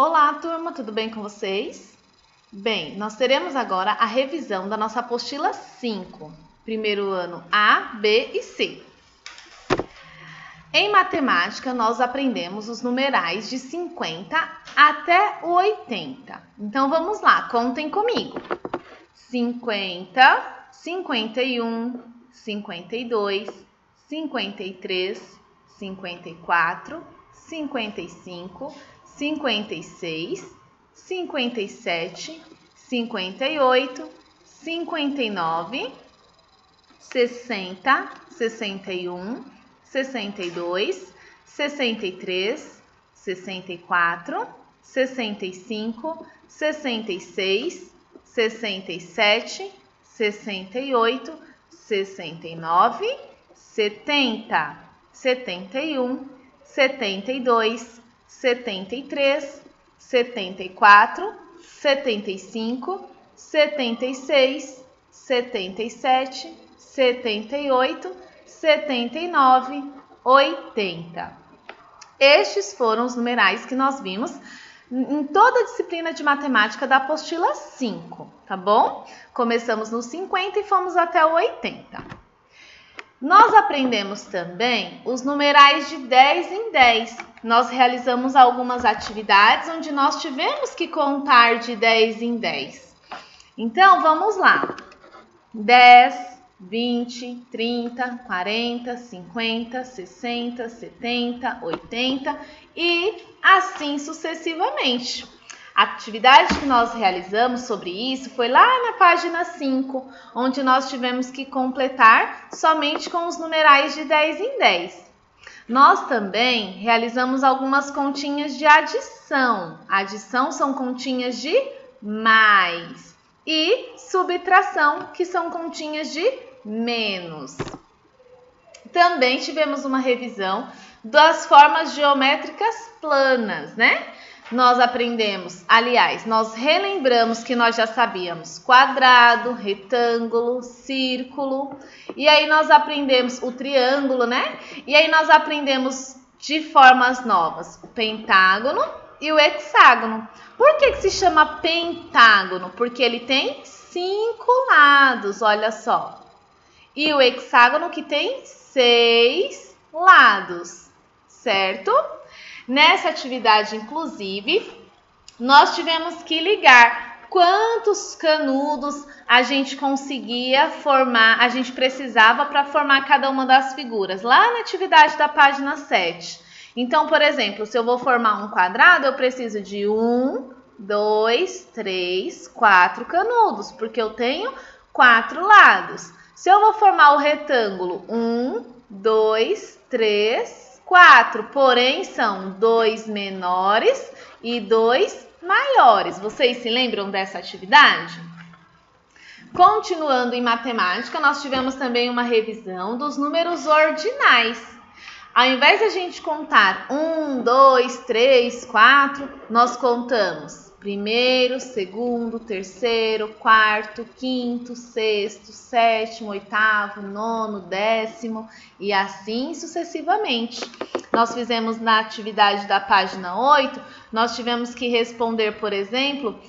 Olá, turma, tudo bem com vocês? Bem, nós teremos agora a revisão da nossa apostila 5, primeiro ano A, B e C. Em matemática, nós aprendemos os numerais de 50 até o 80. Então, vamos lá, contem comigo. 50, 51, 52, 53, 54, 55, 56, 57, 58, 59, 60, 61, 62, 63, 64, 65, 66, 67, 68, 69, 70, 71, 72, 73, 74, 75, 76, 77, 78, 79, 80. Estes foram os numerais que nós vimos em toda a disciplina de matemática da apostila 5, tá bom? Começamos no 50 e fomos até o 80. Nós aprendemos também os numerais de 10 em 10. Nós realizamos algumas atividades onde nós tivemos que contar de 10 em 10. Então, vamos lá. 10, 20, 30, 40, 50, 60, 70, 80 e assim sucessivamente. A atividade que nós realizamos sobre isso foi lá na página 5, onde nós tivemos que completar somente com os numerais de 10 em 10. Nós também realizamos algumas continhas de adição. Adição são continhas de mais. E subtração, que são continhas de menos. Também tivemos uma revisão das formas geométricas planas, né? Nós aprendemos, aliás, nós relembramos que nós já sabíamos quadrado, retângulo, círculo, e aí nós aprendemos o triângulo, né? E aí nós aprendemos de formas novas o pentágono e o hexágono. Por que se chama pentágono? Porque ele tem 5 lados, olha só. E o hexágono que tem 6 lados, certo? Nessa atividade, inclusive, nós tivemos que ligar quantos canudos a gente conseguia formar, a gente precisava para formar cada uma das figuras, lá na atividade da página 7. Então, por exemplo, se eu vou formar um quadrado, eu preciso de 1, 2, 3, 4 canudos, porque eu tenho 4 lados. Se eu vou formar o retângulo, 1, 2, 3, 4, porém são 2 menores e 2 maiores. Vocês se lembram dessa atividade? Continuando em matemática, nós tivemos também uma revisão dos números ordinais. Ao invés de a gente contar 1, 2, 3, 4, nós contamos primeiro, segundo, terceiro, quarto, quinto, sexto, sétimo, oitavo, nono, décimo e assim sucessivamente. Nós fizemos na atividade da página 8, nós tivemos que responder, por exemplo,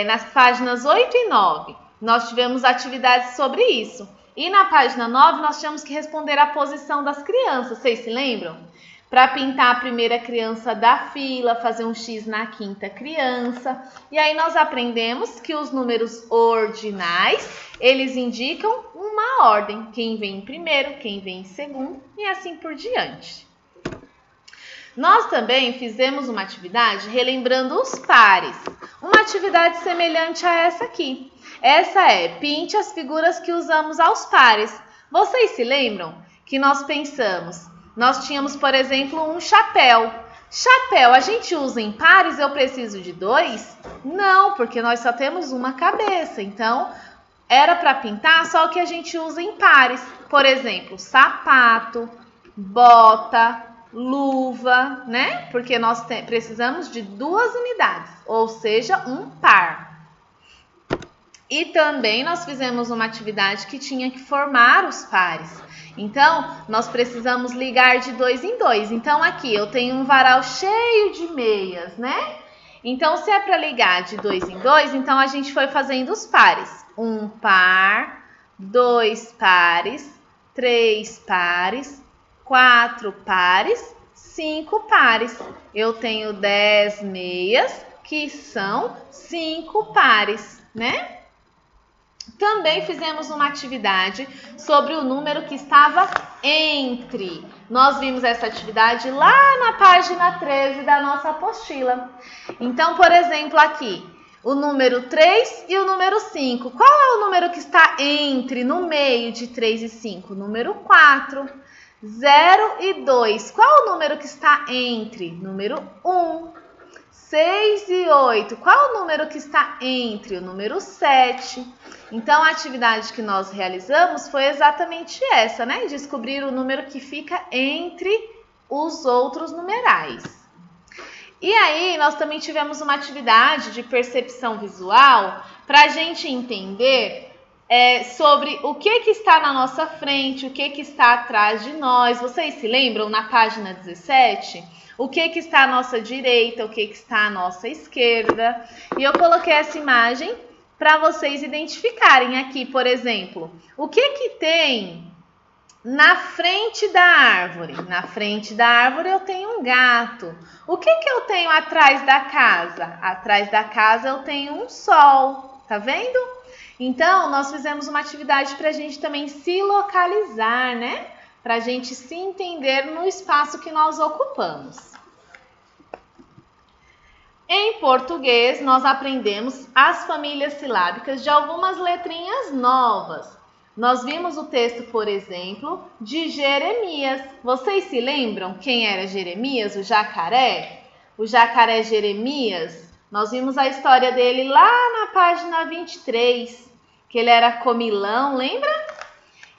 nas páginas 8 e 9, nós tivemos atividades sobre isso. E na página 9, nós tínhamos que responder a posição das crianças, vocês se lembram? Para pintar a primeira criança da fila, fazer um X na quinta criança. E aí nós aprendemos que os números ordinais, eles indicam uma ordem. Quem vem em primeiro, quem vem em segundo e assim por diante. Nós também fizemos uma atividade relembrando os pares. Uma atividade semelhante a essa aqui. Essa é, pinte as figuras que usamos aos pares. Vocês se lembram que nós pensamos, nós tínhamos, por exemplo, um chapéu. Chapéu, a gente usa em pares, eu preciso de 2? Não, porque nós só temos uma cabeça. Então, era para pintar só o que a gente usa em pares. Por exemplo, sapato, bota, luva, né? Porque nós precisamos de 2 unidades, ou seja, um par. E também nós fizemos uma atividade que tinha que formar os pares. Então, nós precisamos ligar de 2 em 2. Então, aqui eu tenho um varal cheio de meias, né? Então, se é para ligar de 2 em 2, então a gente foi fazendo os pares. 1 par, 2 pares, 3 pares, 4 pares, 5 pares. Eu tenho 10 meias, que são 5 pares, né? Também fizemos uma atividade sobre o número que estava entre. Nós vimos essa atividade lá na página 13 da nossa apostila. Então, por exemplo, aqui, o número 3 e o número 5. Qual é o número que está entre, no meio de 3 e 5? Número 4. 0 e 2. Qual é o número que está entre? Número 1. 6 e 8. Qual o número que está entre? O número 7. Então, a atividade que nós realizamos foi exatamente essa, né? Descobrir o número que fica entre os outros numerais. E aí, nós também tivemos uma atividade de percepção visual para a gente entender sobre o que está na nossa frente, o que está atrás de nós. Vocês se lembram na página 17? O que está à nossa direita, o que está à nossa esquerda. E eu coloquei essa imagem para vocês identificarem aqui, por exemplo, o que tem na frente da árvore. Na frente da árvore eu tenho um gato. O que eu tenho atrás da casa? Atrás da casa eu tenho um sol, tá vendo? Então, nós fizemos uma atividade para a gente também se localizar, né? Para a gente se entender no espaço que nós ocupamos. Em português, nós aprendemos as famílias silábicas de algumas letrinhas novas. Nós vimos o texto, por exemplo, de Jeremias. Vocês se lembram quem era Jeremias, o jacaré? O jacaré Jeremias, nós vimos a história dele lá na página 23, que ele era comilão, lembra?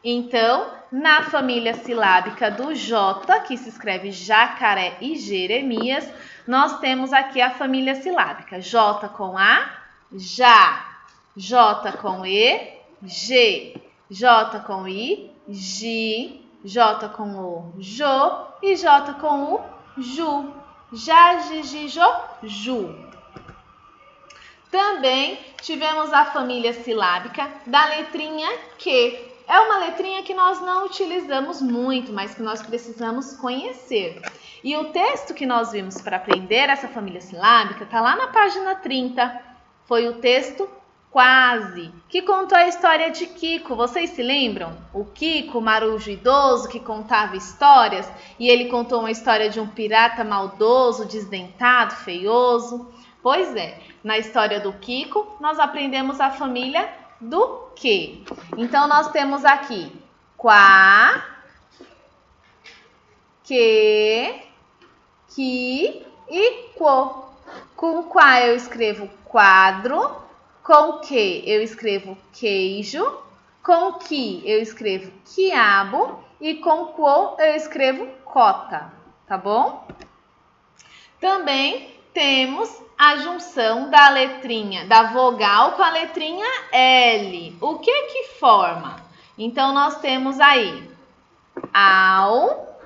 Então, na família silábica do J, que se escreve jacaré e Jeremias, nós temos aqui a família silábica. J com A, já. J com E, G. J com I, Gi. J com O, Jo. E J com U, Ju. Já, Gi, Gi, Jo, Ju. Também tivemos a família silábica da letrinha Q. É uma letrinha que nós não utilizamos muito, mas que nós precisamos conhecer. E o texto que nós vimos para aprender essa família silábica está lá na página 30. Foi o texto Quase, que contou a história de Kiko. Vocês se lembram? O Kiko, marujo idoso, que contava histórias. E ele contou uma história de um pirata maldoso, desdentado, feioso. Pois é, na história do Kiko, nós aprendemos a família do que. Então, nós temos aqui quá, que, e quo. Com quá eu escrevo quadro, com que eu escrevo queijo, com que eu escrevo quiabo e com quo eu escrevo cota, tá bom? Também temos a junção da letrinha, da vogal com a letrinha L. O que forma? Então, nós temos aí ao,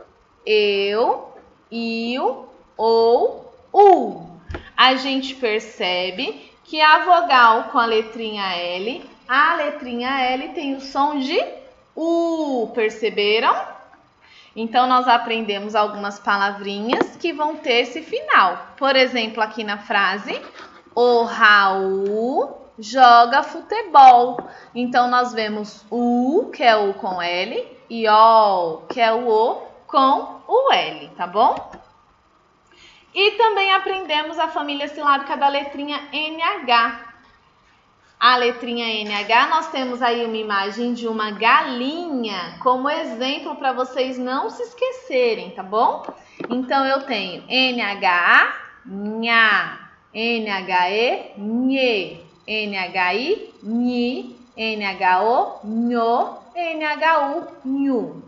eu, iu, ou, u. A gente percebe que a vogal com a letrinha L tem o som de U, perceberam? Então, nós aprendemos algumas palavrinhas que vão ter esse final. Por exemplo, aqui na frase, o Raul joga futebol. Então, nós vemos U, que é o com L, e O, que é o com o L, tá bom? E também aprendemos a família silábica da letrinha NH. A letrinha NH, nós temos aí uma imagem de uma galinha como exemplo para vocês não se esquecerem, tá bom? Então, eu tenho NHA, nha, NHE, nhe, NHI, nhi, NHO, nho, NHU, nhu.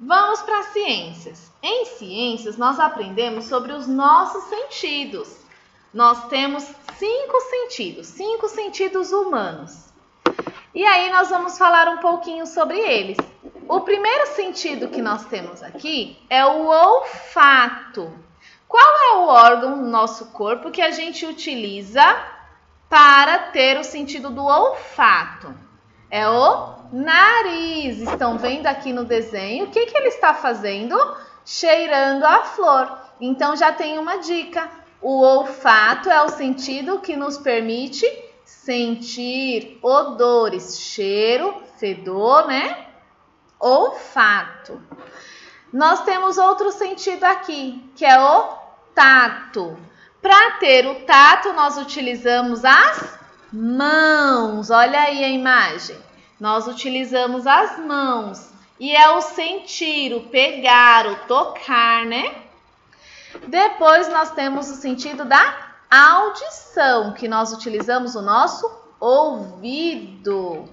Vamos para as ciências. Em ciências, nós aprendemos sobre os nossos sentidos. Nós temos 5 sentidos humanos. E aí nós vamos falar um pouquinho sobre eles. O primeiro sentido que nós temos aqui é o olfato. Qual é o órgão do nosso corpo que a gente utiliza para ter o sentido do olfato? É o nariz. Estão vendo aqui no desenho? O que ele está fazendo? Cheirando a flor. Então, já tem uma dica. O olfato é o sentido que nos permite sentir odores, cheiro, fedor, né? Olfato. Nós temos outro sentido aqui, que é o tato. Para ter o tato, nós utilizamos as mãos. Olha aí a imagem. Nós utilizamos as mãos. E é o sentir, o pegar, o tocar, né? Depois nós temos o sentido da audição, que nós utilizamos o nosso ouvido.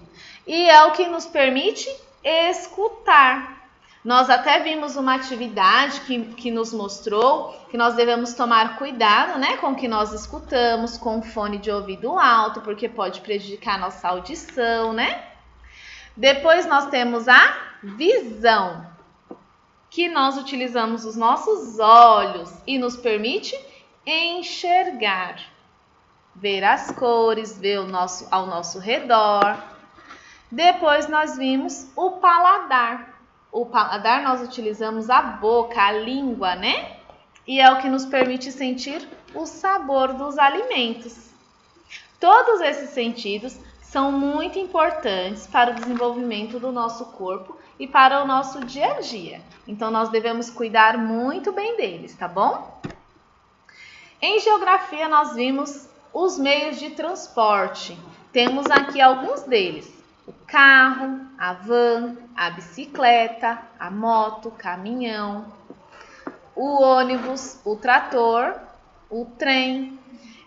E é o que nos permite escutar. Nós até vimos uma atividade que nos mostrou que nós devemos tomar cuidado, né, com o que nós escutamos, com fone de ouvido alto, porque pode prejudicar a nossa audição, né? Depois nós temos a visão, que nós utilizamos os nossos olhos e nos permite enxergar, ver as cores, ver ao nosso redor. Depois nós vimos o paladar. O paladar nós utilizamos a boca, a língua, né? E é o que nos permite sentir o sabor dos alimentos. Todos esses sentidos são muito importantes para o desenvolvimento do nosso corpo e para o nosso dia a dia. Então, nós devemos cuidar muito bem deles, tá bom? Em geografia, nós vimos os meios de transporte. Temos aqui alguns deles. O carro, a van, a bicicleta, a moto, o caminhão, o ônibus, o trator, o trem.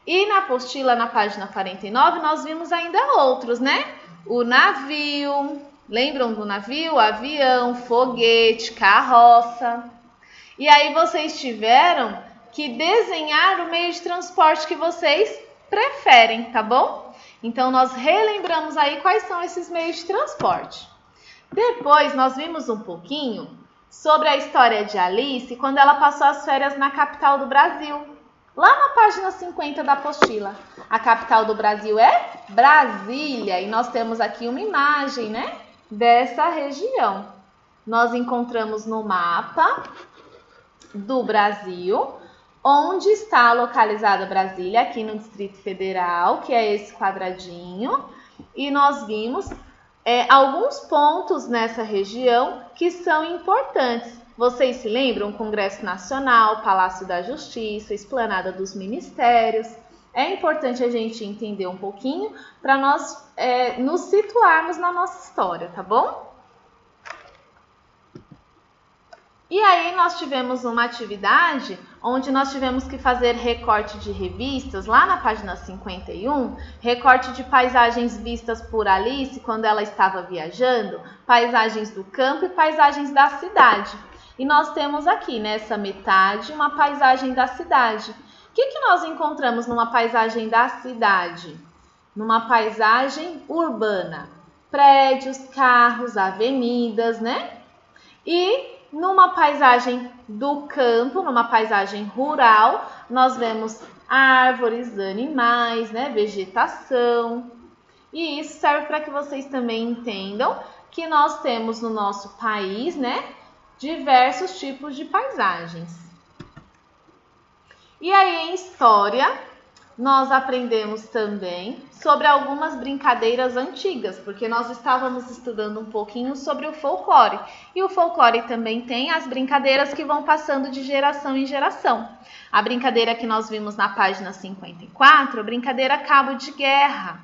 E na apostila, na página 49, nós vimos ainda outros, né? O navio, lembram do navio? Avião, foguete, carroça. E aí vocês tiveram que desenhar o meio de transporte que vocês preferem, tá bom? Então, nós relembramos aí quais são esses meios de transporte. Depois, nós vimos um pouquinho sobre a história de Alice quando ela passou as férias na capital do Brasil. Lá na página 50 da apostila. A capital do Brasil é Brasília. E nós temos aqui uma imagem, né, dessa região. Nós encontramos no mapa do Brasil onde está localizada Brasília, aqui no Distrito Federal, que é esse quadradinho. E nós vimos alguns pontos nessa região que são importantes. Vocês se lembram? Congresso Nacional, Palácio da Justiça, Esplanada dos Ministérios. É importante a gente entender um pouquinho para nós nos situarmos na nossa história, tá bom? E aí nós tivemos uma atividade onde nós tivemos que fazer recorte de revistas, lá na página 51, recorte de paisagens vistas por Alice quando ela estava viajando, paisagens do campo e paisagens da cidade. E nós temos aqui, nessa metade, uma paisagem da cidade. O que nós encontramos numa paisagem da cidade? Numa paisagem urbana. Prédios, carros, avenidas, né? E numa paisagem do campo, numa paisagem rural, nós vemos árvores, animais, né? Vegetação. E isso serve para que vocês também entendam que nós temos no nosso país, né, diversos tipos de paisagens. E aí, em história, nós aprendemos também sobre algumas brincadeiras antigas, porque nós estávamos estudando um pouquinho sobre o folclore. E o folclore também tem as brincadeiras que vão passando de geração em geração. A brincadeira que nós vimos na página 54, a brincadeira Cabo de Guerra.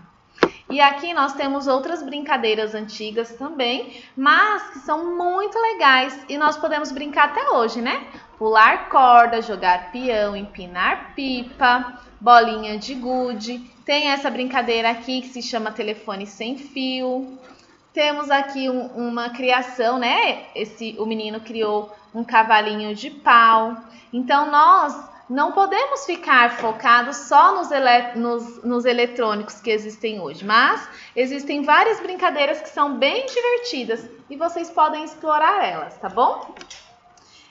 E aqui nós temos outras brincadeiras antigas também, mas que são muito legais e nós podemos brincar até hoje, né? Pular corda, jogar peão, empinar pipa, bolinha de gude. Tem essa brincadeira aqui que se chama telefone sem fio. Temos aqui uma criação, né? O menino criou um cavalinho de pau. Então, nós não podemos ficar focados só nos eletrônicos que existem hoje, mas existem várias brincadeiras que são bem divertidas e vocês podem explorar elas, tá bom?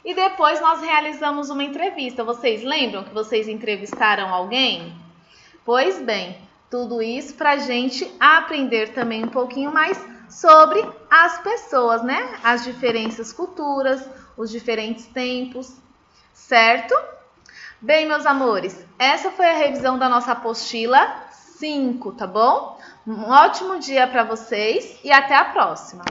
e depois nós realizamos uma entrevista. Vocês lembram que vocês entrevistaram alguém? Pois bem, tudo isso para a gente aprender também um pouquinho mais sobre as pessoas, né? As diferentes culturas, os diferentes tempos, certo? Bem, meus amores, essa foi a revisão da nossa apostila 5, tá bom? Um ótimo dia para vocês e até a próxima!